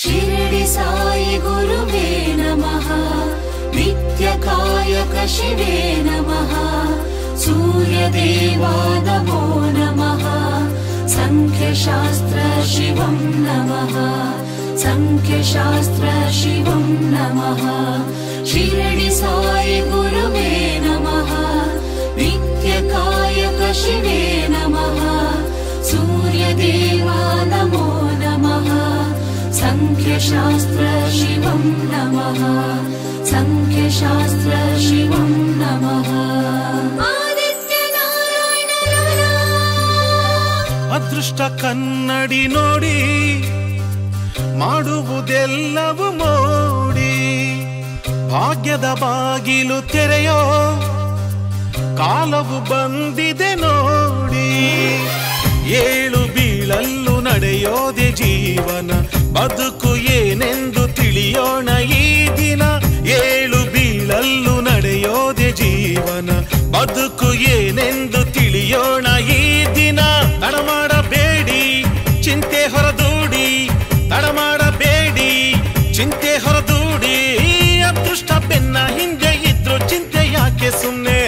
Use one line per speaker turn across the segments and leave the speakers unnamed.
ಶಿರಡಿ ಸಾಯಿ ಗುರುವೇ ನಮಃ, ನಿತ್ಯಕಾಯಕ ಶಿವೇ ನಮಃ, ಸೂರ್ಯದೇವಾ ನಮೋ ನಮಃ, ಸಂಖ್ಯಶಾಸ್ತ್ರ ಶಿವಂ ನಮಃ, ಸಂಖ್ಯಶಾಸ್ತ್ರ ಶಿವಂ ನಮಃ. ಶಿರಡಿ ಸಾಯಿ ಗುರುವೇ ನಮಃ, ನಿತ್ಯಕಾಯಕ ಶಿವೇ ನಮಃ, ಸೂರ್ಯದೇವಾ ನಮೋ ನಮಃ, ಸಂಖ್ಯಶಾಸ್ತ್ರ ಶಿವಂ ನಮಃ, ಸಂಖ್ಯಶಾಸ್ತ್ರ ಶಿವಂ ನಮಃ.
ಅದೃಷ್ಟ ಕನ್ನಡಿ ನೋಡಿ ಮಾಡುವುದೆಲ್ಲವೂ ಮೋಡಿ, ಭಾಗ್ಯದ ಬಾಗಿಲು ತೆರೆಯೋ ಕಾಲವು ಬಂದಿದೆ ನೋಡಿ. ಏಳು ಬೀಳಲ್ಲೂ ನಡೆಯೋದೆ ಜೀವನ, ಬದುಕು ಏನೆಂದು ತಿಳಿಯೋಣ ಈ ದಿನ. ಏಳು ಬೀಳಲ್ಲೂ ನಡೆಯೋದೆ ಜೀವನ, ಬದುಕು ಏನೆಂದು ತಿಳಿಯೋಣ ಈ ದಿನ. ತಡಮಾಡಬೇಡಿ ಚಿಂತೆ ಹೊರದೂಡಿ, ತಡಮಾಡಬೇಡಿ ಚಿಂತೆ ಹೊರದೂಡಿ. ಅದೃಷ್ಟ ಬೆನ್ನ ಹಿಂದೆ ಇದ್ರು ಚಿಂತೆ ಯಾಕೆ ಸುಮ್ಮನೆ.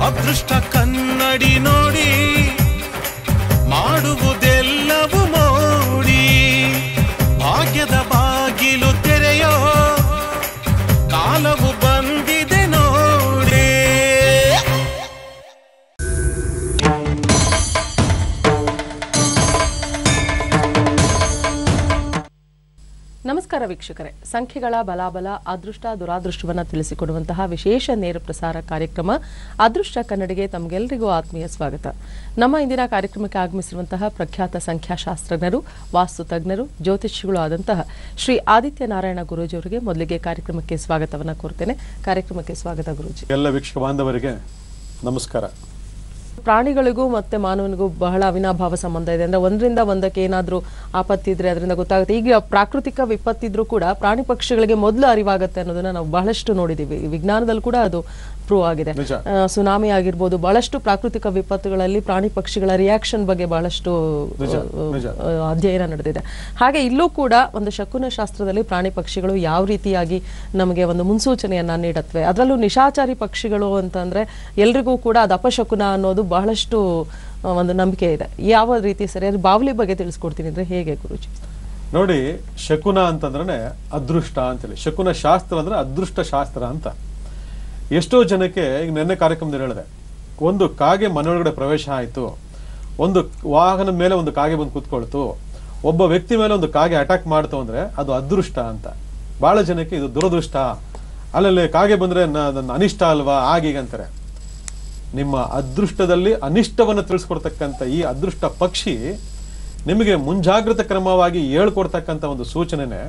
ಅದೃಷ್ಟ ಕನ್ನಡಿ ನೋಡಿ ಮಾಡುವುದೆಲ್ಲವೂ ಮೋಡಿ, ಭಾಗ್ಯದ ಬಾಗಿಲು ತೆರೆಯೋ ಕಾಲವು ಬಂದಿದೆ ನೋಡಿ.
ನಮಸ್ಕಾರ ವೀಕ್ಷಕರೇ, ಸಂಖ್ಯೆಗಳ ಬಲಾಬಲ ಅದೃಷ್ಟ ದುರಾದೃಷ್ಟವನ್ನು ತಿಳಿಸಿಕೊಡುವಂತಹ ವಿಶೇಷ ನೇರ ಪ್ರಸಾರ ಕಾರ್ಯಕ್ರಮ ಅದೃಷ್ಟ ಕನ್ನಡಿಗೆ ತಮಗೆಲ್ಲರಿಗೂ ಆತ್ಮೀಯ ಸ್ವಾಗತ. ನಮ್ಮ ಇಂದಿನ ಕಾರ್ಯಕ್ರಮಕ್ಕೆ ಆಗಮಿಸಿರುವಂತಹ ಪ್ರಖ್ಯಾತ ಸಂಖ್ಯಾಶಾಸ್ತ್ರಜ್ಞರು, ವಾಸ್ತು ತಜ್ಞರು, ಜ್ಯೋತಿಷಿಗಳು ಆದಂತಹ ಶ್ರೀ ಆದಿತ್ಯ ನಾರಾಯಣ ಗುರೂಜಿ ಅವರಿಗೆ ಮೊದಲಿಗೆ ಕಾರ್ಯಕ್ರಮಕ್ಕೆ ಸ್ವಾಗತವನ್ನು ಕೋರ್ತೇನೆ. ಕಾರ್ಯಕ್ರಮಕ್ಕೆ ಸ್ವಾಗತ ಗುರೂಜಿ.
ಎಲ್ಲ ವೀಕ್ಷಕ ಬಾಂಧವರಿಗೆ ನಮಸ್ಕಾರ.
ಪ್ರಾಣಿಗಳಿಗೂ ಮತ್ತೆ ಮಾನವನಿಗೂ ಬಹಳ ಅವಿನಾಭಾವ ಸಂಬಂಧ ಇದೆ. ಅಂದ್ರೆ ಒಂದರಿಂದ ಒಂದಕ್ಕೆ ಏನಾದ್ರೂ ಆಪತ್ತಿ ಇದ್ರೆ ಅದರಿಂದ ಗೊತ್ತಾಗುತ್ತೆ. ಈಗ ಪ್ರಾಕೃತಿಕ ವಿಪತ್ತಿದ್ರು ಕೂಡ ಪ್ರಾಣಿ ಪಕ್ಷಿಗಳಿಗೆ ಮೊದಲು ಅರಿವಾಗುತ್ತೆ ಅನ್ನೋದನ್ನ ನಾವು ಬಹಳಷ್ಟು ನೋಡಿದೀವಿ. ವಿಜ್ಞಾನದಲ್ಲಿ ಕೂಡ ಅದು ಪ್ರೂವ್ ಆಗಿದೆ. ಸುನಾಮಿ ಆಗಿರ್ಬೋದು, ಬಹಳಷ್ಟು ಪ್ರಾಕೃತಿಕ ವಿಪತ್ತುಗಳಲ್ಲಿ ಪ್ರಾಣಿ ಪಕ್ಷಿಗಳ ರಿಯಾಕ್ಷನ್ ಬಗ್ಗೆ ಬಹಳಷ್ಟು ಅಧ್ಯಯನ ನಡೆದಿದೆ. ಹಾಗೆ ಇಲ್ಲೂ ಕೂಡ ಒಂದು ಶಕುನ ಶಾಸ್ತ್ರದಲ್ಲಿ ಪ್ರಾಣಿ ಪಕ್ಷಿಗಳು ಯಾವ ರೀತಿಯಾಗಿ ನಮಗೆ ಒಂದು ಮುನ್ಸೂಚನೆಯನ್ನ ನೀಡತ್ವೆ. ಅದರಲ್ಲೂ ನಿಶಾಚಾರಿ ಪಕ್ಷಿಗಳು ಅಂತಂದ್ರೆ ಎಲ್ರಿಗೂ ಕೂಡ ಅದು ಅಪಶಕುನ ಅನ್ನೋದು ಬಹಳಷ್ಟು ಒಂದು ನಂಬಿಕೆ ಇದೆ. ಯಾವ ರೀತಿ ಸರಿಯಾದ ಬಾವಲಿ ಬಗ್ಗೆ ತಿಳಿಸ್ಕೊಡ್ತೀನಿ ಅಂದ್ರೆ ಹೇಗೆ ಗುರುಜಿ?
ನೋಡಿ, ಶಕುನ ಅಂತಂದ್ರೆ ಅದೃಷ್ಟ ಅಂತೇಳಿ, ಶಕುನ ಶಾಸ್ತ್ರ ಅಂದ್ರೆ ಅದೃಷ್ಟ ಶಾಸ್ತ್ರ ಅಂತ. ಎಷ್ಟೋ ಜನಕ್ಕೆ ಈಗ ನೆನ್ನೆ ಕಾರ್ಯಕ್ರಮದಲ್ಲಿ ಹೇಳಿದೆ, ಒಂದು ಕಾಗೆ ಮನೆಯೊಳಗಡೆ ಪ್ರವೇಶ ಆಯಿತು, ಒಂದು ವಾಹನದ ಮೇಲೆ ಒಂದು ಕಾಗೆ ಬಂದು ಕೂತ್ಕೊಳ್ತು, ಒಬ್ಬ ವ್ಯಕ್ತಿ ಮೇಲೆ ಒಂದು ಕಾಗೆ ಅಟ್ಯಾಕ್ ಮಾಡ್ತು ಅಂದ್ರೆ ಅದು ಅದೃಷ್ಟ ಅಂತ. ಬಹಳ ಜನಕ್ಕೆ ಇದು ದುರದೃಷ್ಟ, ಅಲ್ಲಲ್ಲಿ ಕಾಗೆ ಬಂದ್ರೆ ನನ್ನ ಅನಿಷ್ಟ ಅಲ್ವಾ ಆಗೀಗ ಅಂತಾರೆ. ನಿಮ್ಮ ಅದೃಷ್ಟದಲ್ಲಿ ಅನಿಷ್ಟವನ್ನು ತಿಳಿಸ್ಕೊಡ್ತಕ್ಕಂಥ ಈ ಅದೃಷ್ಟ ಪಕ್ಷಿ ನಿಮಗೆ ಮುಂಜಾಗ್ರತಾ ಕ್ರಮವಾಗಿ ಹೇಳ್ಕೊಡ್ತಕ್ಕಂಥ ಒಂದು ಸೂಚನೆನೆ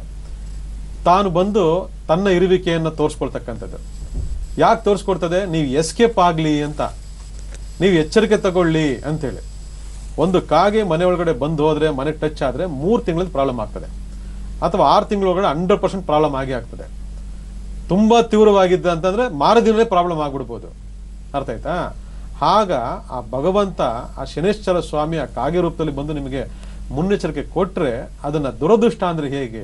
ತಾನು ಬಂದು ತನ್ನ ಇರುವಿಕೆಯನ್ನು ತೋರಿಸ್ಕೊಳ್ತಕ್ಕಂಥದ್ದು. ಯಾಕೆ ತೋರಿಸ್ಕೊಡ್ತದೆ? ನೀವು ಎಸ್ಕೇಪ್ ಆಗಲಿ ಅಂತ, ನೀವು ಎಚ್ಚರಿಕೆ ತಗೊಳ್ಳಿ ಅಂತೇಳಿ. ಒಂದು ಕಾಗೆ ಮನೆ ಒಳಗಡೆ ಬಂದು ಹೋದ್ರೆ, ಮನೆ ಟಚ್ ಆದ್ರೆ 3 ತಿಂಗಳಲ್ಲಿ ಪ್ರಾಬ್ಲಮ್ ಆಗ್ತದೆ, ಅಥವಾ 6 ತಿಂಗಳೊಳಗಡೆ 100% ಪ್ರಾಬ್ಲಮ್ ಆಗೇ ಆಗ್ತದೆ. ತುಂಬಾ ತೀವ್ರವಾಗಿದ್ದ ಅಂತಂದ್ರೆ ಮಾರದಿನವೇ ಪ್ರಾಬ್ಲಮ್ ಆಗ್ಬಿಡ್ಬೋದು. ಅರ್ಥ ಆಯ್ತಾ? ಆಗ ಆ ಭಗವಂತ, ಆ ಶನೇಶ್ವರ ಸ್ವಾಮಿ ಆ ಕಾಗೆ ರೂಪದಲ್ಲಿ ಬಂದು ನಿಮಗೆ ಮುನ್ನೆಚ್ಚರಿಕೆ ಕೊಟ್ರೆ ಅದನ್ನ ದುರದೃಷ್ಟ ಅಂದ್ರೆ ಹೇಗೆ?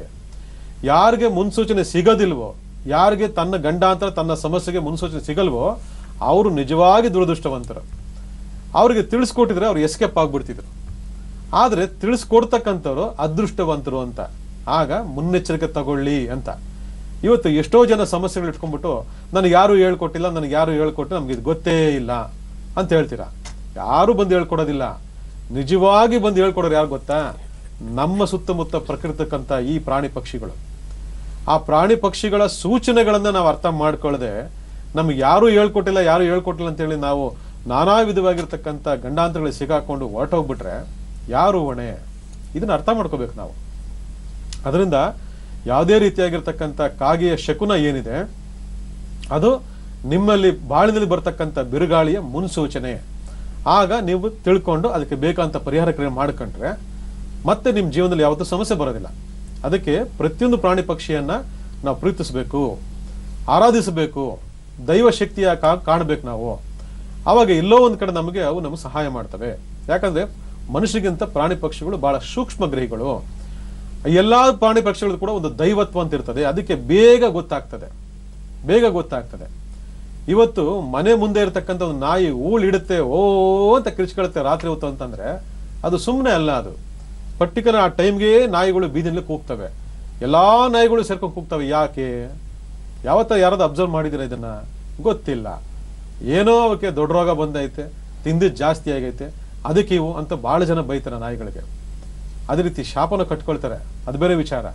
ಯಾರಿಗೆ ಮುನ್ಸೂಚನೆ ಸಿಗೋದಿಲ್ವೋ, ಯಾರಿಗೆ ತನ್ನ ಗಂಡಾಂತರ ತನ್ನ ಸಮಸ್ಯೆಗೆ ಮುನ್ಸೂಚನೆ ಸಿಗಲ್ವೋ ಅವರು ನಿಜವಾಗಿ ದುರದೃಷ್ಟವಂತರು. ಅವ್ರಿಗೆ ತಿಳಿಸ್ಕೊಟ್ಟಿದ್ರೆ ಅವ್ರು ಎಸ್ಕೇಪ್ ಆಗ್ಬಿಡ್ತಿದ್ರು. ಆದ್ರೆ ತಿಳಿಸ್ಕೊಡ್ತಕ್ಕಂಥವ್ರು ಅದೃಷ್ಟವಂತರು ಅಂತ. ಆಗ ಮುನ್ನೆಚ್ಚರಿಕೆ ತಗೊಳ್ಳಿ ಅಂತ. ಇವತ್ತು ಎಷ್ಟೋ ಜನ ಸಮಸ್ಯೆಗಳು ಇಟ್ಕೊಂಡ್ಬಿಟ್ಟು ನನಗೆ ಯಾರು ಹೇಳ್ಕೊಟ್ಟಿಲ್ಲ, ನನಗೆ ಯಾರು ಹೇಳ್ಕೊಟ್ಟು ನಮ್ಗೆ ಇದು ಗೊತ್ತೇ ಇಲ್ಲ ಅಂತ ಹೇಳ್ತೀರಾ. ಯಾರು ಬಂದು ಹೇಳ್ಕೊಡೋದಿಲ್ಲ. ನಿಜವಾಗಿ ಬಂದು ಹೇಳ್ಕೊಡೋರು ಯಾರು ಗೊತ್ತಾ? ನಮ್ಮ ಸುತ್ತಮುತ್ತ ಪ್ರಕೃತಕ್ಕಂಥ ಈ ಪ್ರಾಣಿ ಪಕ್ಷಿಗಳು. ಆ ಪ್ರಾಣಿ ಪಕ್ಷಿಗಳ ಸೂಚನೆಗಳನ್ನ ನಾವು ಅರ್ಥ ಮಾಡ್ಕೊಳ್ಳದೆ ನಮ್ಗೆ ಯಾರು ಹೇಳ್ಕೊಟ್ಟಿಲ್ಲ ಅಂತೇಳಿ ನಾವು ನಾನಾ ವಿಧವಾಗಿರ್ತಕ್ಕಂಥ ಗಂಡಾಂತರಗಳಿಗೆ ಸಿಗಾಕೊಂಡು ಹೊರಟೋಗ್ಬಿಟ್ರೆ ಯಾರು ಹೊಣೆ? ಇದನ್ನ ಅರ್ಥ ಮಾಡ್ಕೋಬೇಕು ನಾವು. ಅದರಿಂದ ಯಾವುದೇ ರೀತಿಯಾಗಿರ್ತಕ್ಕಂಥ ಕಾಗೆಯ ಶಕುನ ಏನಿದೆ ಅದು ನಿಮ್ಮಲ್ಲಿ ಬಾಳಿನಲ್ಲಿ ಬರ್ತಕ್ಕಂಥ ಬಿರುಗಾಳಿಯ ಮುನ್ಸೂಚನೆ. ಆಗ ನೀವು ತಿಳ್ಕೊಂಡು ಅದಕ್ಕೆ ಬೇಕಾದಂಥ ಪರಿಹಾರ ಕ್ರಿಯೆ ಮಾಡ್ಕೊಂಡ್ರೆ ಮತ್ತೆ ನಿಮ್ಮ ಜೀವನದಲ್ಲಿ ಯಾವತ್ತೂ ಸಮಸ್ಯೆ ಬರೋದಿಲ್ಲ. ಅದಕ್ಕೆ ಪ್ರತಿಯೊಂದು ಪ್ರಾಣಿ ಪಕ್ಷಿಯನ್ನ ನಾವು ಪ್ರೀತಿಸಬೇಕು, ಆರಾಧಿಸಬೇಕು, ದೈವ ಶಕ್ತಿಯ ಕಾಣಬೇಕು ನಾವು. ಆವಾಗ ಎಲ್ಲೋ ಒಂದ್ ಕಡೆ ನಮಗೆ ಅವು ನಮಗೆ ಸಹಾಯ ಮಾಡ್ತವೆ. ಯಾಕಂದ್ರೆ ಮನುಷ್ಯಗಿಂತ ಪ್ರಾಣಿ ಪಕ್ಷಿಗಳು ಬಹಳ ಸೂಕ್ಷ್ಮ ಗ್ರಹಿಗಳು. ಎಲ್ಲಾ ಪ್ರಾಣಿ ಪಕ್ಷಿಗಳು ಕೂಡ ಒಂದು ದೈವತ್ವ ಅಂತ ಇರ್ತದೆ, ಅದಕ್ಕೆ ಬೇಗ ಗೊತ್ತಾಗ್ತದೆ. ಇವತ್ತು ಮನೆ ಮುಂದೆ ಇರತಕ್ಕಂಥ ಒಂದು ನಾಯಿ ಊಳಿಡುತ್ತೆ, ಓ ಅಂತ ಕಿರ್ಚ್ಕೊಳುತ್ತೆ ರಾತ್ರಿ ಹೊತ್ತು ಅಂತಂದ್ರೆ ಅದು ಸುಮ್ಮನೆ ಅಲ್ಲ. ಅದು ಪರ್ಟಿಕ್ಯುಲರ್ ಆ ಟೈಮ್ಗೆ ನಾಯಿಗಳು ಬೀದಿನಲ್ಲಿ ಕೂಗ್ತವೆ, ಎಲ್ಲಾ ನಾಯಿಗಳು ಸೇರ್ಕೊಂಡು ಕೂಗ್ತವೆ. ಯಾಕೆ? ಯಾವತ್ತ ಯಾರಾದ್ರು ಅಬ್ಸರ್ವ್ ಮಾಡಿದಿರ ಇದನ್ನ? ಗೊತ್ತಿಲ್ಲ. ಏನೋ ಅವಕ್ಕೆ ದೊಡ್ಡ ರೋಗ ಬಂದೈತೆ, ತಿಂದಿದ್ದು ಜಾಸ್ತಿ ಆಗೈತೆ, ಅದಕ್ಕೆ ಇವು ಅಂತ ಬಹಳ ಜನ ಬೈತಾರೆ ನಾಯಿಗಳಿಗೆ. ಅದೇ ರೀತಿ ಶಾಪನ ಕಟ್ಕೊಳ್ತಾರೆ, ಅದು ಬೇರೆ ವಿಚಾರ.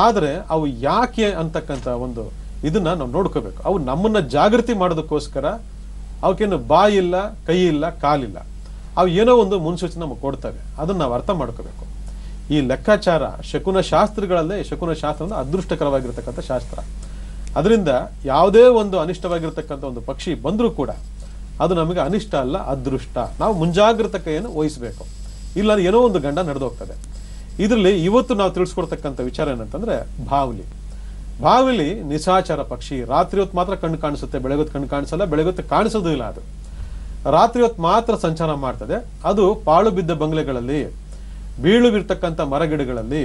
ಆದ್ರೆ ಅವು ಯಾಕೆ ಅಂತಕ್ಕಂಥ ಒಂದು ಇದನ್ನ ನಾವು ನೋಡ್ಕೋಬೇಕು. ಅವು ನಮ್ಮನ್ನ ಜಾಗೃತಿ ಮಾಡೋದಕ್ಕೋಸ್ಕರ ಅವಕ್ಕೇನು ಬಾಯಿ ಇಲ್ಲ, ಕೈ ಇಲ್ಲ, ಕಾಲಿಲ್ಲ, ಅವು ಏನೋ ಒಂದು ಮುನ್ಸೂಚನೆ ನಮಗೆ ಕೊಡ್ತವೆ. ಅದನ್ನ ನಾವು ಅರ್ಥ ಮಾಡ್ಕೋಬೇಕು. ಈ ಲೆಕ್ಕಾಚಾರ ಶಕುನ ಶಾಸ್ತ್ರಗಳಲ್ಲೇ, ಶಕುನ ಶಾಸ್ತ್ರ ಅಂದ್ರೆ ಅದೃಷ್ಟಕರವಾಗಿರ್ತಕ್ಕಂಥ ಶಾಸ್ತ್ರ. ಅದರಿಂದ ಯಾವುದೇ ಒಂದು ಅನಿಷ್ಟವಾಗಿರ್ತಕ್ಕಂಥ ಒಂದು ಪಕ್ಷಿ ಬಂದ್ರೂ ಕೂಡ ಅದು ನಮಗೆ ಅನಿಷ್ಟ ಅಲ್ಲ, ಅದೃಷ್ಟ. ನಾವು ಮುಂಜಾಗ್ರತೆಯನ್ನು ವಹಿಸಬೇಕು, ಇಲ್ಲ ಏನೋ ಒಂದು ಗಂಡ ನಡೆದೋಗ್ತದೆ. ಇದರಲ್ಲಿ ಇವತ್ತು ನಾವು ತಿಳಿಸ್ಕೊಡ್ತಕ್ಕಂಥ ವಿಚಾರ ಏನಂತಂದ್ರೆ ಬಾವಿಲಿ ನಿಶಾಚರ ಪಕ್ಷಿ. ರಾತ್ರಿ ಹೊತ್ತು ಮಾತ್ರ ಕಣ್ಣು ಕಾಣಿಸುತ್ತೆ, ಬೆಳಗೊತ್ತು ಕಣ್ಣು ಕಾಣಿಸಲ್ಲ, ಬೆಳಗೊತ್ತು ಕಾಣಿಸೋದು ಇಲ್ಲ. ಅದು ರಾತ್ರಿ ಹೊತ್ತು ಮಾತ್ರ ಸಂಚಾರ ಮಾಡ್ತದೆ. ಅದು ಪಾಳು ಬಿದ್ದ ಬಂಗ್ಲೆಗಳಲ್ಲಿ, ಬೀಳು ಬಿರ್ತಕ್ಕಂಥ ಮರಗಿಡಗಳಲ್ಲಿ,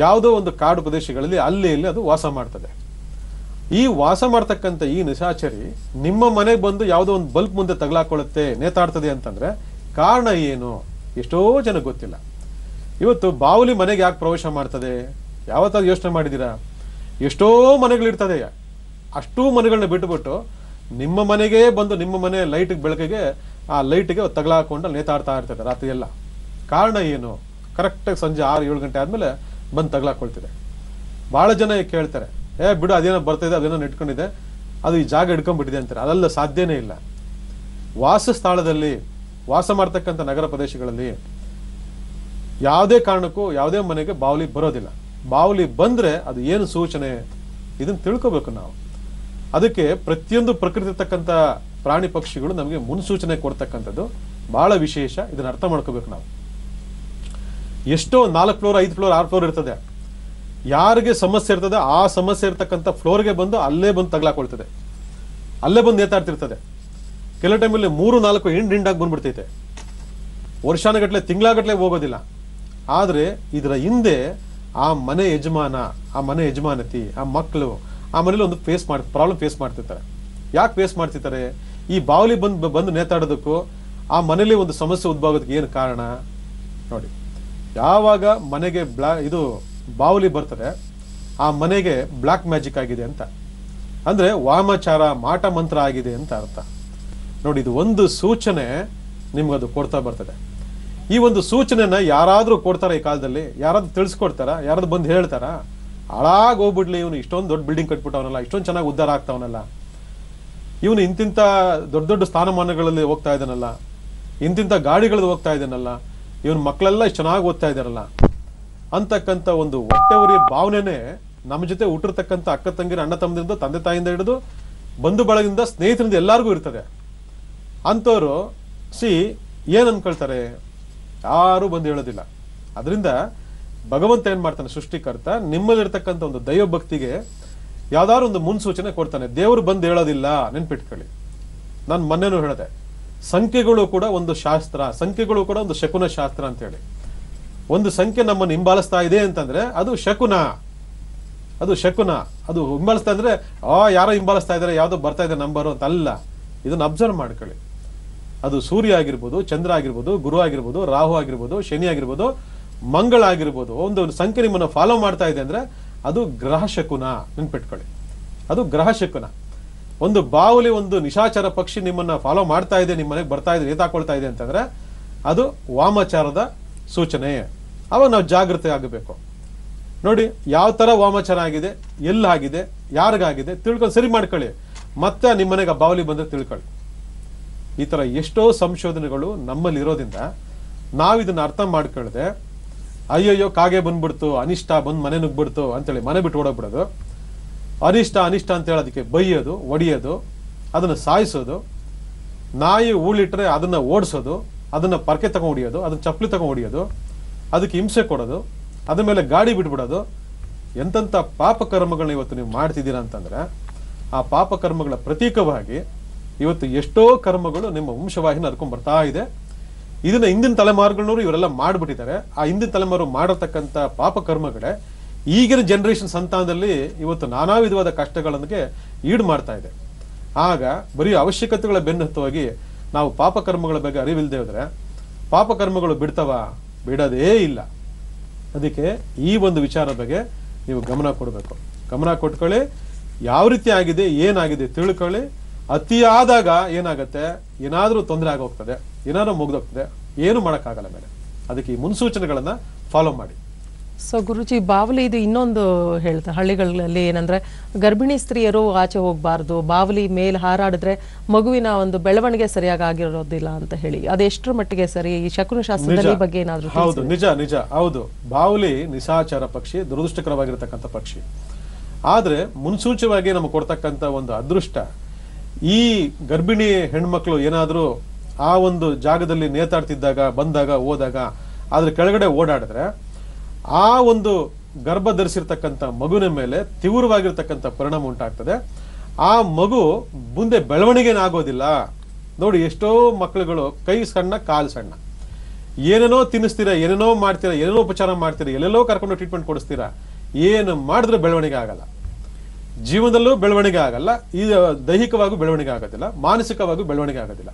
ಯಾವುದೋ ಒಂದು ಕಾಡು ಪ್ರದೇಶಗಳಲ್ಲಿ ಅಲ್ಲಿ ಇಲ್ಲಿ ಅದು ವಾಸ ಮಾಡ್ತದೆ. ಈ ವಾಸ ಮಾಡ್ತಕ್ಕಂಥ ಈ ನಿಶಾಚರಿ ನಿಮ್ಮ ಮನೆಗೆ ಬಂದು ಯಾವುದೋ ಒಂದು ಬಲ್ಬ್ ಮುಂದೆ ತಗಲಾಕೊಳ್ಳುತ್ತೆ, ನೇತಾಡ್ತದೆ ಅಂತಂದ್ರೆ ಕಾರಣ ಏನು? ಎಷ್ಟೋ ಜನ ಗೊತ್ತಿಲ್ಲ. ಇವತ್ತು ಬಾವುಲಿ ಮನೆಗೆ ಯಾಕೆ ಪ್ರವೇಶ ಮಾಡ್ತದೆ? ಯಾವತ್ತಾದ್ರು ಯೋಚನೆ ಮಾಡಿದ್ದೀರಾ? ಎಷ್ಟೋ ಮನೆಗಳಿರ್ತದೆ, ಅಷ್ಟೂ ಮನೆಗಳನ್ನ ಬಿಟ್ಟುಬಿಟ್ಟು ನಿಮ್ಮ ಮನೆಗೆ ಬಂದು ನಿಮ್ಮ ಮನೆ ಲೈಟ್ ಬೆಳಕಿಗೆ ಆ ಲೈಟ್ಗೆ ತಗಲಾಕೊಂಡು ನೇತಾಡ್ತಾ ಇರ್ತದೆ ರಾತ್ರಿ ಎಲ್ಲ. ಕಾರಣ ಏನು? ಕರೆಕ್ಟಾಗಿ ಸಂಜೆ 6-7 ಗಂಟೆ ಆದ್ಮೇಲೆ ಬಂದು ತಗಲಾಕೊಳ್ತಿದೆ. ಬಹಳ ಜನ ಕೇಳ್ತಾರೆ, ಬಿಡು ಅದೇನೋ ಬರ್ತಿದೆ, ಅದೇನೋ ಇಟ್ಕೊಂಡಿದೆ, ಅದು ಈ ಜಾಗ ಹಿಡ್ಕೊಂಡ್ಬಿಟ್ಟಿದೆ ಅಂತಾರೆ. ಅದೆಲ್ಲ ಸಾಧ್ಯನೇ ಇಲ್ಲ. ವಾಸ ಸ್ಥಳದಲ್ಲಿ ವಾಸ ಮಾಡ್ತಕ್ಕಂಥ ನಗರ ಪ್ರದೇಶಗಳಲ್ಲಿ ಯಾವುದೇ ಕಾರಣಕ್ಕೂ ಯಾವುದೇ ಮನೆಗೆ ಬಾವಲಿ ಬರೋದಿಲ್ಲ. ಬಾವಲಿ ಬಂದ್ರೆ ಅದು ಏನು ಸೂಚನೆ, ಇದನ್ನ ತಿಳ್ಕೋಬೇಕು ನಾವು. ಅದಕ್ಕೆ ಪ್ರತಿಯೊಂದು ಪ್ರಕೃತಿ ಇರ್ತಕ್ಕಂಥ ಪ್ರಾಣಿ ಪಕ್ಷಿಗಳು ನಮಗೆ ಮುನ್ಸೂಚನೆ ಕೊಡ್ತಕ್ಕಂಥದ್ದು ಬಹಳ ವಿಶೇಷ. ಇದನ್ನ ಅರ್ಥ ಮಾಡ್ಕೋಬೇಕು ನಾವು. ಎಷ್ಟೋ 4 ಫ್ಲೋರ್ 5 ಫ್ಲೋರ್ 6 ಫ್ಲೋರ್ ಇರ್ತದೆ. ಯಾರಿಗೆ ಸಮಸ್ಯೆ ಇರ್ತದೆ ಆ ಸಮಸ್ಯೆ ಇರ್ತಕ್ಕಂಥ ಫ್ಲೋರ್ಗೆ ಬಂದು ಅಲ್ಲೇ ಬಂದು ತಗಲಾಕೊಳ್ತದೆ, ಅಲ್ಲೇ ಬಂದು ನೇತಾಡ್ತಿರ್ತದೆ. ಕೆಲವು ಟೈಮಲ್ಲಿ 3-4 ಹಿಂಡಾಗಿ ಬಂದ್ಬಿಡ್ತೈತೆ. ವರ್ಷಾನುಗಟ್ಲೆ ತಿಂಗಳಾಗಟ್ಲೆ ಹೋಗೋದಿಲ್ಲ. ಆದ್ರೆ ಇದರ ಹಿಂದೆ ಆ ಮನೆ ಯಜಮಾನ, ಆ ಮನೆ ಯಜಮಾನತಿ, ಆ ಮಕ್ಕಳು ಆ ಮನೇಲಿ ಒಂದು ಪ್ರಾಬ್ಲಮ್ ಫೇಸ್ ಮಾಡ್ತಿರ್ತಾರೆ. ಯಾಕೆ ಫೇಸ್ ಮಾಡ್ತಿರ್ತಾರೆ? ಈ ಬಾವಲಿ ಬಂದು ನೇತಾಡೋದಕ್ಕೂ ಆ ಮನೇಲಿ ಒಂದು ಸಮಸ್ಯೆ ಉದ್ಭವಕ್ಕೆ ಏನು ಕಾರಣ ನೋಡಿ. ಯಾವಾಗ ಮನೆಗೆ ಇದು ಬಾವಲಿ ಬರ್ತದೆ, ಆ ಮನೆಗೆ ಬ್ಲಾಕ್ ಮ್ಯಾಜಿಕ್ ಆಗಿದೆ ಅಂತ, ಅಂದ್ರೆ ವಾಮಾಚಾರ ಮಾಟ ಮಂತ್ರ ಆಗಿದೆ ಅಂತ ಅರ್ಥ ನೋಡಿ. ಇದು ಒಂದು ಸೂಚನೆ ನಿಮ್ಗದು ಕೊಡ್ತಾ ಬರ್ತದೆ. ಈ ಒಂದು ಸೂಚನೆನ ಯಾರಾದ್ರೂ ಕೊಡ್ತಾರ ಈ ಕಾಲದಲ್ಲಿ? ಯಾರಾದ್ರೂ ತಿಳಿಸ್ಕೊಡ್ತಾರ? ಯಾರಾದ್ರೂ ಬಂದು ಹೇಳ್ತಾರ? ಹಾಳಾಗಿ ಹೋಗ್ಬಿಡ್ಲಿ, ಇವನು ಇಷ್ಟೊಂದು ದೊಡ್ಡ ಬಿಲ್ಡಿಂಗ್ ಕಟ್ಬಿಟ್ಟವನಲ್ಲ, ಇಷ್ಟೊಂದು ಚೆನ್ನಾಗಿ ಉದ್ಧಾರ ಆಗ್ತಾವನಲ್ಲ, ಇವನು ಇಂತಿಂತ ದೊಡ್ಡ ದೊಡ್ಡ ಸ್ಥಾನಮಾನಗಳಲ್ಲಿ ಹೋಗ್ತಾ ಇದ್ದಾನಲ್ಲ, ಇಂತಿಂತ ಗಾಡಿಗಳಲ್ಲಿ ಹೋಗ್ತಾ ಇದ್ದಾನಲ್ಲ, ಇವನ್ ಮಕ್ಕಳೆಲ್ಲ ಇಷ್ಟು ಚೆನ್ನಾಗಿ ಓದ್ತಾ ಇದ್ದಾರಲ್ಲ ಅಂತಕ್ಕಂಥ ಒಂದು ಹೊಟ್ಟೆವರಿಯ ಭಾವನೆನೇ ನಮ್ಮ ಜೊತೆ ಹುಟ್ಟಿರ್ತಕ್ಕಂಥ ಅಕ್ಕ ತಂಗಿರ, ಅಣ್ಣ ತಮ್ಮದಿಂದ, ತಂದೆ ತಾಯಿಂದ ಹಿಡಿದು ಬಂಧು ಬಳಗದಿಂದ, ಸ್ನೇಹಿತರಿಂದ ಎಲ್ಲರಿಗೂ ಇರ್ತದೆ. ಅಂಥವ್ರು ಏನ್ ಅನ್ಕೊಳ್ತಾರೆ? ಯಾರು ಬಂದು ಹೇಳೋದಿಲ್ಲ. ಅದರಿಂದ ಭಗವಂತ ಏನ್ ಮಾಡ್ತಾನೆ, ಸೃಷ್ಟಿಕರ್ತ ನಿಮ್ಮಲ್ಲಿರ್ತಕ್ಕಂಥ ಒಂದು ದೈವ ಭಕ್ತಿಗೆ ಯಾವ್ದಾದ್ರು ಒಂದು ಮುನ್ಸೂಚನೆ ಕೊಡ್ತಾನೆ. ದೇವರು ಬಂದು ಹೇಳೋದಿಲ್ಲ, ನೆನ್ಪಿಟ್ಕೊಳ್ಳಿ. ನಾನು ಮೊನ್ನೆನೂ ಹೇಳಿದೆ, ಸಂಖ್ಯೆಗಳು ಕೂಡ ಒಂದು ಶಾಸ್ತ್ರ, ಸಂಖ್ಯೆಗಳು ಕೂಡ ಒಂದು ಶಕುನ ಶಾಸ್ತ್ರ ಅಂತ ಹೇಳಿ. ಒಂದು ಸಂಖ್ಯೆ ನಮ್ಮನ್ನು ಹಿಂಬಾಲಿಸ್ತಾ ಇದೆ ಅಂತಂದ್ರೆ ಅದು ಶಕುನ, ಅದು ಶಕುನ. ಅದು ಹಿಂಬಾಲಿಸ್ತಾ ಇದ್ರೆ ಯಾರೋ ಹಿಂಬಾಲಿಸ್ತಾ ಇದಾರೆ, ಯಾವ್ದೋ ಬರ್ತಾ ಇದೆ ನಂಬರು ಅಂತ ಅಲ್ಲ. ಇದನ್ನ ಅಬ್ಸರ್ವ್ ಮಾಡ್ಕೊಳ್ಳಿ. ಅದು ಸೂರ್ಯ ಆಗಿರ್ಬೋದು, ಚಂದ್ರ ಆಗಿರ್ಬೋದು, ಗುರು ಆಗಿರ್ಬೋದು, ರಾಹು ಆಗಿರ್ಬೋದು, ಶನಿ ಆಗಿರ್ಬೋದು, ಮಂಗಳ ಆಗಿರ್ಬೋದು, ಒಂದು ಸಂಖ್ಯೆ ನಿಮ್ಮನ್ನ ಫಾಲೋ ಮಾಡ್ತಾ ಇದೆ ಅಂದ್ರೆ ಅದು ಗ್ರಹ ಶಕುನ. ನೆನ್ಪಿಟ್ಕೊಳ್ಳಿ, ಅದು ಗ್ರಹ ಶಕುನ. ಒಂದು ಬಾವುಲಿ, ಒಂದು ನಿಶಾಚರ ಪಕ್ಷಿ ನಿಮ್ಮನ್ನ ಫಾಲೋ ಮಾಡ್ತಾ ಇದೆ, ನಿಮ್ಮ ಮನೆಗೆ ಬರ್ತಾ ಇದೆ, ನೇತಾಕೊಳ್ತಾ ಇದೆ ಅಂತಂದ್ರೆ ಅದು ವಾಮಾಚಾರದ ಸೂಚನೆ. ಅವಾಗ ನಾವು ಜಾಗೃತಿ ಆಗಬೇಕು. ನೋಡಿ ಯಾವ ತರ ವಾಮಾಚಾರ ಆಗಿದೆ, ಎಲ್ಲಾಗಿದೆ, ಯಾರಿಗಾಗಿದೆ ತಿಳ್ಕೊಂಡು ಸರಿ ಮಾಡ್ಕೊಳ್ಳಿ. ಮತ್ತೆ ನಿಮ್ಮ ಮನೆಗೆ ಆ ಬಾವಲಿ ಬಂದ್ರೆ ತಿಳ್ಕೊಳ್ಳಿ. ಈ ತರ ಎಷ್ಟೋ ಸಂಶೋಧನೆಗಳು ನಮ್ಮಲ್ಲಿ ಇರೋದ್ರಿಂದ ನಾವ್ ಇದನ್ನ ಅರ್ಥ ಮಾಡ್ಕೊಳ್ಳದೆ ಅಯ್ಯಯ್ಯೋ ಕಾಗೆ ಬಂದ್ಬಿಡ್ತು, ಅನಿಷ್ಟ ಬಂದ್ ಮನೆ ನುಗ್ಬಿಡ್ತು ಅಂತೇಳಿ ಮನೆ ಬಿಟ್ಟು ಓಡೋಗ್ಬಿಡೋದು, ಅನಿಷ್ಟ ಅನಿಷ್ಟ ಅಂತ ಹೇಳಿ ಅದಕ್ಕೆ ಬೈಯೋದು, ಒಡೆಯೋದು, ಅದನ್ನ ಸಾಯಿಸೋದು, ನಾಯಿ ಊಳಿಟ್ರೆ ಅದನ್ನ ಓಡಿಸೋದು, ಅದನ್ನ ಪರ್ಕೆ ತಗೊಂಡು ಹೊಡಿಯೋದು, ಅದನ್ನ ಚಪ್ಪಲಿ ತಗೊಂಡು ಹೊಡಿಯೋದು, ಅದಕ್ಕೆ ಹಿಂಸೆ ಕೊಡೋದು, ಅದ್ರ ಮೇಲೆ ಗಾಡಿ ಬಿಟ್ಬಿಡೋದು, ಎಂತೆಂಥ ಪಾಪ ಕರ್ಮಗಳನ್ನ ಇವತ್ತು ನೀವು ಮಾಡ್ತಿದ್ದೀರಾ ಅಂತಂದ್ರೆ ಆ ಪಾಪ ಕರ್ಮಗಳ ಪ್ರತೀಕವಾಗಿ ಇವತ್ತು ಎಷ್ಟೋ ಕರ್ಮಗಳು ನಿಮ್ಮ ವಂಶವಾಹಿನ ನಡ್ಕೊಂಡ್ ಬರ್ತಾ ಇದೆ. ಇದನ್ನ ಹಿಂದಿನ ತಲೆಮಾರುಗಳನ್ನವರು ಇವರೆಲ್ಲ ಮಾಡ್ಬಿಟ್ಟಿದ್ದಾರೆ. ಆ ಹಿಂದಿನ ತಲೆಮಾರು ಮಾಡಿರ್ತಕ್ಕಂಥ ಪಾಪ ಕರ್ಮಗಳೇ ಈಗಿನ ಜನರೇಷನ್ ಸಂತಾನದಲ್ಲಿ ಇವತ್ತು ನಾನಾ ವಿಧವಾದ ಕಷ್ಟಗಳನ್ನೇ ಈಡು ಮಾಡ್ತಾ ಇದೆ. ಆಗ ಬರೀ ಅವಶ್ಯಕತೆಗಳ ಬೆನ್ನತ್ತವಾಗಿ ನಾವು ಪಾಪ ಕರ್ಮಗಳ ಬಗ್ಗೆ ಅರಿವಿಲ್ಲದೆ ಹೋದ್ರೆ ಪಾಪ ಕರ್ಮಗಳು ಬಿಡ್ತವ? ಬಿಡೋದೇ ಇಲ್ಲ. ಅದಕ್ಕೆ ಈ ಒಂದು ವಿಚಾರ ಬಗ್ಗೆ ನೀವು ಗಮನ ಕೊಡಬೇಕು. ಗಮನ ಕೊಟ್ಕೊಳ್ಳಿ. ಯಾವ ರೀತಿ ಆಗಿದೆ, ಏನಾಗಿದೆ ತಿಳ್ಕೊಳ್ಳಿ. ಅತಿಯಾದಾಗ ಏನಾಗುತ್ತೆ, ಏನಾದ್ರೂ ತೊಂದರೆ ಆಗೋಗ್ತದೆ, ಏನಾದ್ರೂ ಮುಗ್ದೋಗ್ತದೆ, ಏನು ಮಾಡೋಕ್ಕಾಗಲ್ಲ ಮೇಲೆ. ಅದಕ್ಕೆ ಈ ಮುನ್ಸೂಚನೆಗಳನ್ನ ಫಾಲೋ ಮಾಡಿ.
ಸೊ ಗುರುಜಿ, ಬಾವಲಿ ಇದು ಇನ್ನೊಂದು ಹೇಳ್ತಾರೆ ಹಳ್ಳಿಗಳಲ್ಲಿ ಏನಂದ್ರೆ ಗರ್ಭಿಣಿ ಸ್ತ್ರೀಯರು ಆಚೆ ಹೋಗ್ಬಾರ್ದು, ಬಾವಲಿ ಮೇಲೆ ಹಾರಾಡಿದ್ರೆ ಮಗುವಿನ ಒಂದು ಬೆಳವಣಿಗೆ ಸರಿಯಾಗಿ ಆಗಿರೋದಿಲ್ಲ ಅಂತ ಹೇಳಿ, ಅದೆಷ್ಟರ ಮಟ್ಟಿಗೆ ಸರಿ? ಈ ಶಕುನ ಶಾಸ್ತ್ರದಲ್ಲಿ ಬಗ್ಗೆ ಏನಾದ್ರು?
ಹೌದು, ನಿಜ ಹೌದು. ಬಾವಲಿ ನಿಶಾಚರ ಪಕ್ಷಿ, ದುರದೃಷ್ಟಕರವಾಗಿರತಕ್ಕಂಥ ಪಕ್ಷಿ. ಆದ್ರೆ ಮುನ್ಸೂಚವಾಗಿ ನಮಗೆ ಕೊಡ್ತಕ್ಕಂಥ ಒಂದು ಅದೃಷ್ಟ, ಈ ಗರ್ಭಿಣಿ ಹೆಣ್ಮಕ್ಳು ಏನಾದ್ರೂ ಆ ಒಂದು ಜಾಗದಲ್ಲಿ ನೇತಾಡ್ತಿದ್ದಾಗ, ಬಂದಾಗ, ಹೋದಾಗ ಅದ್ರ ಕೆಳಗಡೆ ಓಡಾಡಿದ್ರೆ ಆ ಒಂದು ಗರ್ಭ ಧರಿಸಿರ್ತಕ್ಕಂಥ ಮಗುವಿನ ಮೇಲೆ ತೀವ್ರವಾಗಿರ್ತಕ್ಕಂಥ ಪರಿಣಾಮ ಉಂಟಾಗ್ತದೆ. ಆ ಮಗು ಮುಂದೆ ಬೆಳವಣಿಗೆನಾಗೋದಿಲ್ಲ. ನೋಡಿ, ಎಷ್ಟೋ ಮಕ್ಕಳುಗಳು ಕೈ ಸಣ್ಣ, ಕಾಲು ಸಣ್ಣ, ಏನೇನೋ ತಿನ್ನಿಸ್ತೀರಾ, ಏನೇನೋ ಮಾಡ್ತೀರಾ, ಏನೇನೋ ಉಪಚಾರ ಮಾಡ್ತೀರಾ, ಎಲ್ಲೆಲ್ಲೋ ಕರ್ಕೊಂಡು ಟ್ರೀಟ್ಮೆಂಟ್ ಕೊಡಿಸ್ತೀರಾ, ಏನು ಮಾಡಿದ್ರೆ ಬೆಳವಣಿಗೆ ಆಗಲ್ಲ. ಜೀವನದಲ್ಲೂ ಬೆಳವಣಿಗೆ ಆಗಲ್ಲ, ಈ ದೈಹಿಕವಾಗೂ ಬೆಳವಣಿಗೆ ಆಗೋದಿಲ್ಲ, ಮಾನಸಿಕವಾಗೂ ಬೆಳವಣಿಗೆ ಆಗೋದಿಲ್ಲ.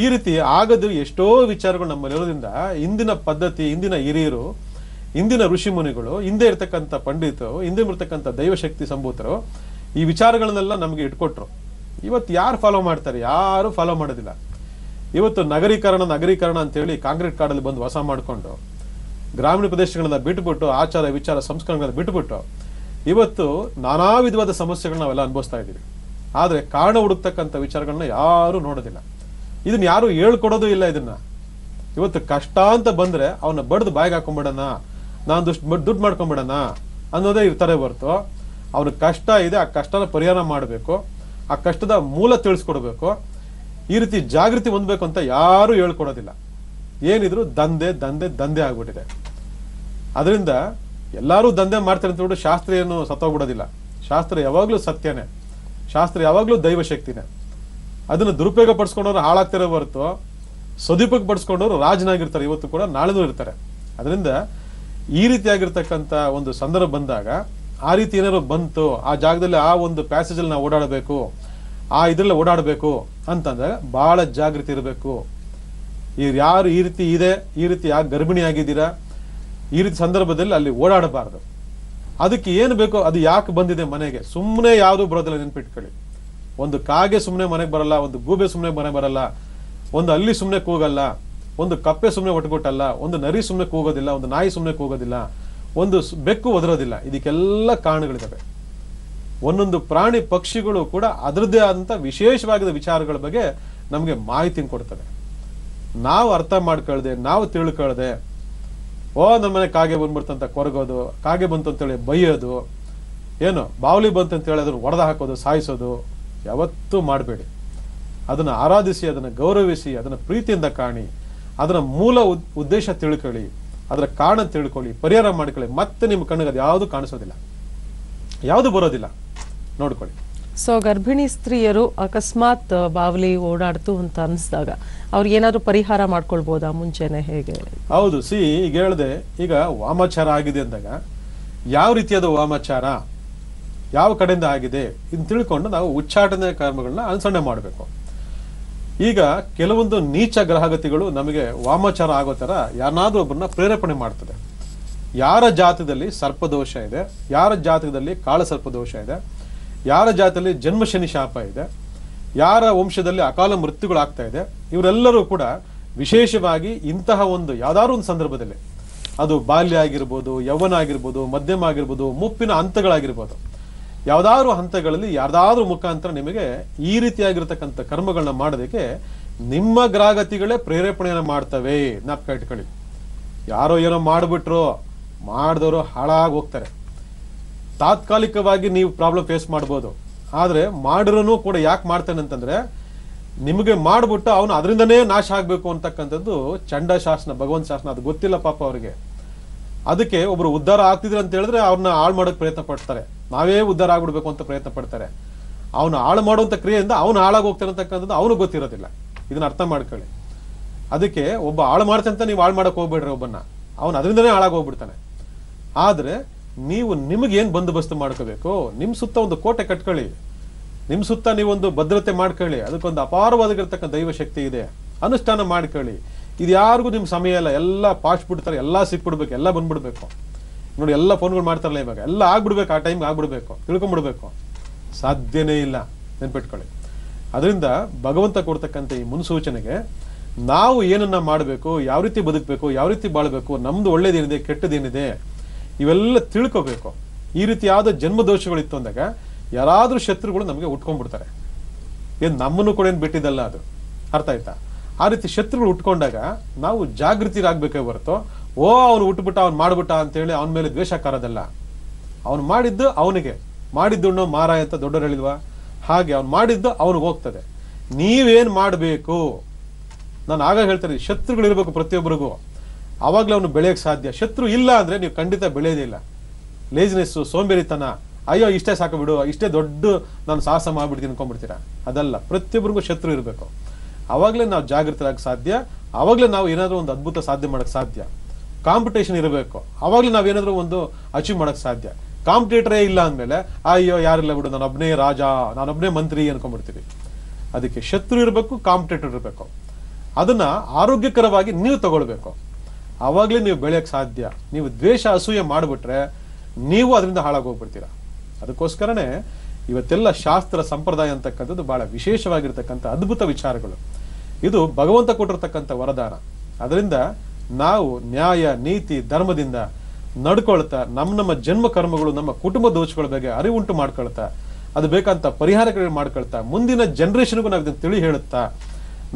ಈ ರೀತಿ ಆಗದು ಎಷ್ಟೋ ವಿಚಾರಗಳು ನಮ್ಮಲ್ಲಿರೋದ್ರಿಂದ ಇಂದಿನ ಪದ್ಧತಿ, ಇಂದಿನ ಹಿರಿಯರು, ಇಂದಿನ ಋಷಿ ಮುನಿಗಳು, ಹಿಂದೆ ಇರ್ತಕ್ಕಂಥ ಪಂಡಿತರು, ಹಿಂದೆ ಇರ್ತಕ್ಕಂಥ ದೈವಶಕ್ತಿ ಸಂಭೂತರು ಈ ವಿಚಾರಗಳನ್ನೆಲ್ಲ ನಮಗೆ ಇಟ್ಕೊಟ್ರು. ಇವತ್ತು ಯಾರು ಫಾಲೋ ಮಾಡ್ತಾರೆ? ಯಾರು ಫಾಲೋ ಮಾಡೋದಿಲ್ಲ. ಇವತ್ತು ನಗರೀಕರಣ ಅಂತೇಳಿ ಕಾಂಕ್ರೀಟ್ ಕಾಡಲ್ಲಿ ಬಂದು ವಾಸ ಮಾಡಿಕೊಂಡು ಗ್ರಾಮೀಣ ಪ್ರದೇಶಗಳನ್ನ ಬಿಟ್ಟುಬಿಟ್ಟು, ಆಚಾರ ವಿಚಾರ ಸಂಸ್ಕರಣೆಗಳನ್ನ ಬಿಟ್ಟುಬಿಟ್ಟು ಇವತ್ತು ನಾನಾ ವಿಧವಾದ ಸಮಸ್ಯೆಗಳನ್ನ ನಾವೆಲ್ಲ ಅನುಭವಿಸ್ತಾ ಇದ್ದೀವಿ. ಆದ್ರೆ ಕಾರಣ ಹುಡುಕ್ತಕ್ಕಂಥ ವಿಚಾರಗಳನ್ನ ಯಾರು ನೋಡೋದಿಲ್ಲ. ಇದನ್ನ ಯಾರು ಹೇಳ್ಕೊಡೋದು ಇಲ್ಲ. ಇದನ್ನ ಇವತ್ತು ಕಷ್ಟ ಅಂತ ಬಂದ್ರೆ ಅವನ್ನ ಬಡ್ದು ಬಾಯಿಗೆ ಹಾಕೊಂಡ್ಬಿಡೋಣ, ನಾನು ದುಡ್ಡು ಮಾಡ್ಕೊಂಡ್ಬಿಡೋಣ ಅನ್ನೋದೇ ಇರ್ತಾರೆ ಹೊರತು, ಅವ್ರಿಗೆ ಕಷ್ಟ ಇದೆ, ಆ ಕಷ್ಟನ ಪರಿಹಾರ ಮಾಡಬೇಕು, ಆ ಕಷ್ಟದ ಮೂಲ ತಿಳಿಸ್ಕೊಡ್ಬೇಕು, ಈ ರೀತಿ ಜಾಗೃತಿ ಹೊಂದಬೇಕು ಅಂತ ಯಾರು ಹೇಳ್ಕೊಡೋದಿಲ್ಲ. ಏನಿದ್ರು ದಂಧೆ ಆಗ್ಬಿಟ್ಟಿದೆ. ಅದರಿಂದ ಎಲ್ಲರೂ ದಂಧೆ ಮಾಡ್ತಾರೆ ಅಂತ ಹೇಳ್ಬಿಟ್ಟು ಶಾಸ್ತ್ರ ಏನು ಸತ್ತೋಗ್ಬಿಡೋದಿಲ್ಲ. ಶಾಸ್ತ್ರ ಯಾವಾಗ್ಲೂ ಸತ್ಯನೇ, ಶಾಸ್ತ್ರ ಯಾವಾಗ್ಲೂ ದೈವಶಕ್ತಿನೇ. ಅದನ್ನ ದುರುಪಯೋಗ ಪಡಿಸ್ಕೊಂಡವ್ರು ಹಾಳಾಗ್ತಾರೆ ಹೊರತು ಸದುಪಯೋಗ ಪಡಿಸ್ಕೊಂಡವ್ರು ರಾಜನಾಗಿರ್ತಾರೆ, ಇವತ್ತು ಕೂಡ ನಾಳೆನೂ ಇರ್ತಾರೆ. ಅದರಿಂದ ಈ ರೀತಿಯಾಗಿರ್ತಕ್ಕಂಥ ಒಂದು ಸಂದರ್ಭ ಬಂದಾಗ, ಆ ರೀತಿ ಏನಾದ್ರು ಬಂತು, ಆ ಜಾಗದಲ್ಲಿ ಆ ಒಂದು ಪ್ಯಾಸೇಜ್ ಅಲ್ಲಿ ನಾವು ಓಡಾಡಬೇಕು, ಆ ಇದ್ರಲ್ಲಿ ಓಡಾಡಬೇಕು ಅಂತಂದಾಗ ಬಹಳ ಜಾಗೃತಿ ಇರಬೇಕು. ಯಾರು ಈ ರೀತಿ ಇದೆ, ಈ ರೀತಿ ಯಾಕೆ ಗರ್ಭಿಣಿ ಆಗಿದ್ದೀರಾ, ಈ ರೀತಿ ಸಂದರ್ಭದಲ್ಲಿ ಅಲ್ಲಿ ಓಡಾಡಬಾರ್ದು. ಅದಕ್ಕೆ ಏನು ಬೇಕೋ ಅದು ಯಾಕೆ ಬಂದಿದೆ ಮನೆಗೆ, ಸುಮ್ಮನೆ ಯಾವುದು ಬರೋದಿಲ್ಲ, ನೆನ್ಪಿಟ್ಕೊಳ್ಳಿ. ಒಂದು ಕಾಗೆ ಸುಮ್ಮನೆ ಮನೆಗೆ ಬರಲ್ಲ, ಒಂದು ಗೂಬೆ ಸುಮ್ಮನೆ ಮನೆ ಬರಲ್ಲ, ಒಂದು ಹಲ್ಲಿ ಸುಮ್ಮನೆ ಕೂಗಲ್ಲ, ಒಂದು ಕಪ್ಪೆ ಸುಮ್ಮನೆ ಒಟ್ಟುಗೊಟ್ಟಲ್ಲ, ಒಂದು ನರಿ ಸುಮ್ಮನೆ ಕೂಗೋದಿಲ್ಲ, ಒಂದು ನಾಯಿ ಸುಮ್ಮನೆ ಕೂಗೋದಿಲ್ಲ, ಒಂದು ಬೆಕ್ಕು ಒದರೋದಿಲ್ಲ. ಇದಕ್ಕೆಲ್ಲ ಕಾರಣಗಳಿದ್ದಾವೆ. ಒಂದೊಂದು ಪ್ರಾಣಿ ಪಕ್ಷಿಗಳು ಕೂಡ ಅದರದ್ದೇ ಆದಂತ ವಿಶೇಷವಾಗಿದ್ದ ವಿಚಾರಗಳ ಬಗ್ಗೆ ನಮಗೆ ಮಾಹಿತಿ ಕೊಡ್ತವೆ. ನಾವು ಅರ್ಥ ಮಾಡ್ಕೊಳ್ದೆ, ನಾವು ತಿಳ್ಕೊಳ್ದೆ, ನಮ್ಮ ಮನೆ ಕಾಗೆ ಬಂದ್ಬಿಡ್ತಂತ ಕೊರಗೋದು, ಕಾಗೆ ಬಂತು ಅಂತೇಳಿ ಬೈಯೋದು, ಏನು ಬಾವಲಿ ಬಂತು ಅಂತೇಳಿ ಅದನ್ನು ಒಡೆದ ಹಾಕೋದು, ಸಾಯಿಸೋದು ಯಾವತ್ತೂ ಮಾಡಬೇಡಿ. ಅದನ್ನು ಆರಾಧಿಸಿ, ಅದನ್ನು ಗೌರವಿಸಿ, ಅದನ್ನು ಪ್ರೀತಿಯಿಂದ ಕಾಣಿ, ಅದರ ಮೂಲ ಉದ್ದೇಶ ತಿಳ್ಕೊಳ್ಳಿ, ಅದರ ಕಾರಣ ತಿಳ್ಕೊಳ್ಳಿ, ಪರಿಹಾರ ಮಾಡ್ಕೊಳ್ಳಿ. ಮತ್ತೆ ನಿಮ್ಮ ಕಣ್ಣಿಗೆ ಅದು ಯಾವುದು ಕಾಣಿಸೋದಿಲ್ಲ, ಯಾವುದು ಬರೋದಿಲ್ಲ, ನೋಡ್ಕೊಳ್ಳಿ.
ಸೊ ಗರ್ಭಿಣಿ ಸ್ತ್ರೀಯರು ಅಕಸ್ಮಾತ್ ಬಾವಲಿ ಓಡಾಡ್ತು ಅಂತ ಅನಿಸಿದಾಗ ಅವ್ರಿಗೆ ಏನಾದ್ರು ಪರಿಹಾರ ಮಾಡ್ಕೊಳ್ಬಹುದಾ ಮುಂಚೆನೆ, ಹೇಗೆ?
ಹೌದು, ಈಗ ಹೇಳ್ದೆ, ಈಗ ವಾಮಾಚಾರ ಆಗಿದೆ ಅಂದಾಗ ಯಾವ ರೀತಿಯಾದ ವಾಮಾಚಾರ, ಯಾವ ಕಡೆಯಿಂದ ಆಗಿದೆ ಇದನ್ನ ತಿಳ್ಕೊಂಡು ನಾವು ಉಚ್ಚಾಟನೆ ಕರ್ಮಗಳನ್ನ ಅನುಸರಣೆ ಮಾಡಬೇಕು. ಈಗ ಕೆಲವೊಂದು ನೀಚ ಗ್ರಹಗತಿಗಳು ನಮಗೆ ವಾಮಾಚಾರ ಆಗೋ ತರ ಯಾರನ್ನಾದ್ರೂ ಒಬ್ಬರನ್ನ ಪ್ರೇರೇಪಣೆ ಮಾಡ್ತದೆ. ಯಾರ ಜಾತಕದಲ್ಲಿ ಸರ್ಪದೋಷ ಇದೆ, ಯಾರ ಜಾತಕದಲ್ಲಿ ಕಾಳ ಸರ್ಪದೋಷ ಇದೆ, ಯಾರ ಜಾತಕದಲ್ಲಿ ಜನ್ಮಶನಿ ಶಾಪ ಇದೆ, ಯಾರ ವಂಶದಲ್ಲಿ ಅಕಾಲ ಮೃತ್ಯುಗಳಾಗ್ತಾ ಇದೆ, ಇವರೆಲ್ಲರೂ ಕೂಡ ವಿಶೇಷವಾಗಿ ಇಂತಹ ಒಂದು ಯಾವ್ದಾದ್ರು ಒಂದು ಸಂದರ್ಭದಲ್ಲಿ, ಅದು ಬಾಲ್ಯ ಆಗಿರ್ಬೋದು, ಯೌವನ ಆಗಿರ್ಬೋದು, ಮಧ್ಯಮ ಆಗಿರ್ಬೋದು, ಮುಪ್ಪಿನ ಹಂತಗಳಾಗಿರ್ಬೋದು, ಯಾವ್ದಾದ್ರು ಹಂತಗಳಲ್ಲಿ ಯಾರ್ದಾದ್ರೂ ಮುಖಾಂತರ ನಿಮಗೆ ಈ ರೀತಿಯಾಗಿರ್ತಕ್ಕಂಥ ಕರ್ಮಗಳನ್ನ ಮಾಡೋದಕ್ಕೆ ನಿಮ್ಮ ಗ್ರಹಗತಿಗಳೇ ಪ್ರೇರೇಪಣೆಯನ್ನ ಮಾಡ್ತವೆ. ಜ್ಞಾಪಕ ಇಟ್ಕೊಳ್ಳಿ. ಯಾರೋ ಏನೋ ಮಾಡ್ಬಿಟ್ರು, ಮಾಡಿದವರು ಹಾಳಾಗಿ ಹೋಗ್ತಾರೆ. ತಾತ್ಕಾಲಿಕವಾಗಿ ನೀವು ಪ್ರಾಬ್ಲಮ್ ಫೇಸ್ ಮಾಡ್ಬೋದು, ಆದ್ರೆ ಮಾಡಿರೋನು ಕೂಡ ಯಾಕೆ ಮಾಡ್ತಾನೆ ಅಂತಂದ್ರೆ ನಿಮಗೆ ಮಾಡ್ಬಿಟ್ಟು ಅವನು ಅದರಿಂದನೇ ನಾಶ ಆಗ್ಬೇಕು ಅಂತಕ್ಕಂಥದ್ದು ಚಂಡ ಶಾಸನ, ಭಗವಂತ ಶಾಸನ. ಅದು ಗೊತ್ತಿಲ್ಲ ಪಾಪ ಅವ್ರಿಗೆ. ಅದಕ್ಕೆ ಒಬ್ರು ಉದ್ಧಾರ ಆಗ್ತಿದ್ರು ಅಂತ ಹೇಳಿದ್ರೆ ಅವ್ರನ್ನ ಹಾಳು ಮಾಡೋಕೆ ಪ್ರಯತ್ನ ಪಡ್ತಾರೆ. ನಾವೇ ಉದ್ಧಾರ ಆಗ್ಬಿಡ್ಬೇಕು ಅಂತ ಪ್ರಯತ್ನ ಪಡ್ತಾರೆ. ಅವನು ಹಾಳು ಮಾಡುವಂತ ಕ್ರಿಯೆಯಿಂದ ಅವನು ಹಾಳಾಗಿ ಹೋಗ್ತಾನೆ ಅಂತಕ್ಕಂಥದ್ದು ಅವನು ಗೊತ್ತಿರೋದಿಲ್ಲ. ಇದನ್ನ ಅರ್ಥ ಮಾಡ್ಕೊಳ್ಳಿ. ಅದಕ್ಕೆ ಒಬ್ಬ ಹಾಳು ಮಾಡ್ತಂತ ನೀವು ಹಾಳು ಮಾಡಕ್ ಹೋಗ್ಬೇಡ್ರಿ ಒಬ್ಬನ್ನ, ಅವನು ಅದರಿಂದನೇ ಹಾಳಾಗಿ ಹೋಗ್ಬಿಡ್ತಾನೆ. ಆದ್ರೆ ನೀವು ನಿಮಗೇನ್ ಬಂದೋಬಸ್ತು ಮಾಡ್ಕೋಬೇಕು, ನಿಮ್ ಸುತ್ತ ಒಂದು ಕೋಟೆ ಕಟ್ಕೊಳ್ಳಿ, ನಿಮ್ ಸುತ್ತ ನೀವೊಂದು ಭದ್ರತೆ ಮಾಡ್ಕೊಳ್ಳಿ, ಅದಕ್ಕೊಂದು ಅಪಾರವಾಗಿರ್ತಕ್ಕಂಥ ದೈವ ಶಕ್ತಿ ಇದೆ, ಅನುಷ್ಠಾನ ಮಾಡ್ಕೊಳ್ಳಿ. ಇದು ಯಾರಿಗೂ ನಿಮ್ ಸಮಯ ಇಲ್ಲ, ಎಲ್ಲ ಪಾಸ್ಟ್ ಬಿಡ್ತಾರೆ, ಎಲ್ಲ ಸಿಕ್ಬಿಡ್ಬೇಕು, ಎಲ್ಲ ಬಂದ್ಬಿಡ್ಬೇಕು. ನೋಡಿ ಎಲ್ಲ ಫೋನ್ಗಳು ಮಾಡ್ತಾರಲ್ಲ ಇವಾಗ, ಎಲ್ಲ ಆಗ್ಬಿಡ್ಬೇಕು, ಆ ಟೈಮ್ಗೆ ಆಗ್ಬಿಡ್ಬೇಕು, ತಿಳ್ಕೊಂಡ್ಬಿಡ್ಬೇಕು, ಸಾಧ್ಯನೇ ಇಲ್ಲ, ನೆನ್ಪಿಟ್ಕೊಳ್ಳಿ. ಅದರಿಂದ ಭಗವಂತ ಕೊಡ್ತಕ್ಕಂಥ ಈ ಮುನ್ಸೂಚನೆಗೆ ನಾವು ಏನನ್ನ ಮಾಡಬೇಕು, ಯಾವ ರೀತಿ ಬದುಕಬೇಕು, ಯಾವ ರೀತಿ ಬಾಳ್ಬೇಕು, ನಮ್ದು ಒಳ್ಳೇದೇನಿದೆ ಕೆಟ್ಟದೇನಿದೆ ಇವೆಲ್ಲ ತಿಳ್ಕೋಬೇಕು. ಈ ರೀತಿ ಯಾವ್ದೋ ಜನ್ಮ ದೋಷಗಳಿತ್ತು ಅಂದಾಗ ಯಾರಾದ್ರೂ ಶತ್ರುಗಳು ನಮಗೆ ಉಟ್ಕೊಂಡ್ಬಿಡ್ತಾರೆ. ಏನ್ ನಮ್ಮನ್ನು ಕೂಡ ಏನ್ ಬಿಟ್ಟಿದ್ದಲ್ಲ ಅದು, ಅರ್ಥ ಆಯ್ತಾ? ಆ ರೀತಿ ಶತ್ರುಗಳು ಉಟ್ಕೊಂಡಾಗ ನಾವು ಜಾಗೃತಿರಾಗಬೇಕೇ ಹೊರತು ಅವನು ಉಟ್ಬಿಟ್ಟ, ಅವ್ನು ಮಾಡ್ಬಿಟ್ಟ ಅಂತೇಳಿ ಅವನ ಮೇಲೆ ದ್ವೇಷ ಕಾರೋದಲ್ಲ. ಅವನು ಮಾಡಿದ್ದು ಅವನಿಗೆ, ಮಾಡಿದ್ದು ಮಾರಾಯ ಅಂತ ದೊಡ್ಡವರು ಹೇಳಿಲ್ವಾ? ಹಾಗೆ ಅವ್ನು ಮಾಡಿದ್ದು ಅವನಿಗೆ ಹೋಗ್ತದೆ. ನೀವೇನ್ ಮಾಡಬೇಕು, ನಾನು ಆಗ ಹೇಳ್ತಾರೆ, ಶತ್ರುಗಳಿರ್ಬೇಕು ಪ್ರತಿಯೊಬ್ಬರಿಗೂ, ಅವಾಗ್ಲೇ ಅವನು ಬೆಳೆಯಕ್ಕೆ ಸಾಧ್ಯ. ಶತ್ರು ಇಲ್ಲ ಅಂದ್ರೆ ನೀವು ಖಂಡಿತ ಬೆಳೆಯೋದೇ ಇಲ್ಲ. ಲೇಜಿನೆಸ್ಸು, ಸೋಂಬೇರಿತನ, ಅಯ್ಯೋ ಇಷ್ಟೇ ಸಾಕು ಬಿಡು, ಇಷ್ಟೇ ದೊಡ್ಡ ನಾನು ಸಾಹಸ ಮಾಡ್ಬಿಡ್ತೀನಿ ಅನ್ಕೊಂಡ್ಬಿಡ್ತೀರಾ, ಅದಲ್ಲ. ಪ್ರತಿಯೊಬ್ಬರಿಗೂ ಶತ್ರು ಇರಬೇಕು, ಅವಾಗ್ಲೇ ನಾವು ಜಾಗೃತರಾಗಕ್ಕೆ ಸಾಧ್ಯ, ಅವಾಗ್ಲೇ ನಾವು ಏನಾದ್ರೂ ಒಂದು ಅದ್ಭುತ ಸಾಧ್ಯ ಮಾಡಕ್ ಸಾಧ್ಯ. ಕಾಂಪಿಟೇಷನ್ ಇರಬೇಕು, ಅವಾಗ್ಲೇ ನಾವೇನಾದ್ರೂ ಒಂದು ಅಚೀವ್ ಮಾಡಕ್ ಸಾಧ್ಯ. ಕಾಂಪಿಟೇಟರೇ ಇಲ್ಲ ಅಂದ್ಮೇಲೆ ಅಯ್ಯೋ ಯಾರಿಲ್ಲ ಬಿಡು, ನಾನೊಬ್ಬನೇ ರಾಜ, ನಾನೊಬ್ಬನೇ ಮಂತ್ರಿ ಅನ್ಕೊಂಡ್ಬಿಡ್ತೀವಿ. ಅದಕ್ಕೆ ಶತ್ರು ಇರಬೇಕು, ಕಾಂಪಿಟೇಟರ್ ಇರಬೇಕು. ಅದನ್ನ ಆರೋಗ್ಯಕರವಾಗಿ ನೀವು ತಗೊಳ್ಬೇಕು, ಅವಾಗ್ಲೇ ನೀವು ಬೆಳೆಯಕ್ ಸಾಧ್ಯ. ನೀವು ದ್ವೇಷ ಅಸೂಯೆ ಮಾಡ್ಬಿಟ್ರೆ ನೀವು ಅದರಿಂದ ಹಾಳಾಗೋಗ್ಬಿಡ್ತೀರಾ. ಅದಕ್ಕೋಸ್ಕರನೇ ಇವತ್ತೆಲ್ಲ ಶಾಸ್ತ್ರ ಸಂಪ್ರದಾಯ ಅಂತಕ್ಕಂಥದ್ದು ಬಹಳ ವಿಶೇಷವಾಗಿರ್ತಕ್ಕಂಥ ಅದ್ಭುತ ವಿಚಾರಗಳು. ಇದು ಭಗವಂತ ಕೊಟ್ಟಿರ್ತಕ್ಕಂಥ ವರದಾನ. ಅದರಿಂದ ನಾವು ನ್ಯಾಯ ನೀತಿ ಧರ್ಮದಿಂದ ನಡ್ಕೊಳ್ತಾ ನಮ್ಮ ಜನ್ಮ ಕರ್ಮಗಳು, ನಮ್ಮ ಕುಟುಂಬ ದೋಷಗಳ ಬಗ್ಗೆ ಅರಿವುಂಟು ಮಾಡ್ಕೊಳ್ತಾ, ಅದು ಬೇಕಂತ ಪರಿಹಾರಗಳು ಮಾಡ್ಕೊಳ್ತಾ, ಮುಂದಿನ ಜನರೇಷನ್ಗೂ ನಾವು ಇದನ್ನು ತಿಳಿ ಹೇಳುತ್ತಾ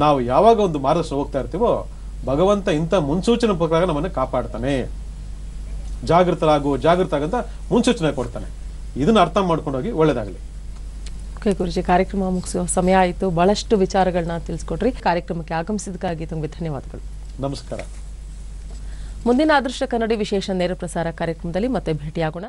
ನಾವು ಯಾವಾಗ ಒಂದು ಮಾರ್ಗದರ್ಶನ ಹೋಗ್ತಾ ಇರ್ತೀವೋ ಭಗವಂತ ಇಂಥ ಮುನ್ಸೂಚನೆ ಪ್ರಕಾರ ನಮ್ಮನ್ನು ಕಾಪಾಡ್ತಾನೆ. ಜಾಗೃತ ಆಗಂತ ಮುನ್ಸೂಚನೆ ಕೊಡ್ತಾನೆ. ಇದನ್ನ ಅರ್ಥ ಮಾಡ್ಕೊಂಡೋಗಿ ಒಳ್ಳೇದಾಗಲಿ.
ಓಕೆ ಗುರುಜಿ, ಕಾರ್ಯಕ್ರಮ ಮುಗಿಸುವ ಸಮಯ ಆಯಿತು. ಬಹಳಷ್ಟು ವಿಚಾರಗಳನ್ನ ತಿಳಿಸ್ಕೊಟ್ರಿ. ಕಾರ್ಯಕ್ರಮಕ್ಕೆ ಆಗಮಿಸಿದ್ದಕ್ಕಾಗಿ ತಮಗೆ ಧನ್ಯವಾದಗಳು.
ನಮಸ್ಕಾರ.
ಮುಂದಿನ ಅದೃಷ್ಟ ಕನ್ನಡಿ ವಿಶೇಷ ನೇರ ಪ್ರಸಾರ ಕಾರ್ಯಕ್ರಮದಲ್ಲಿ ಮತ್ತೆ ಭೇಟಿಯಾಗೋಣ.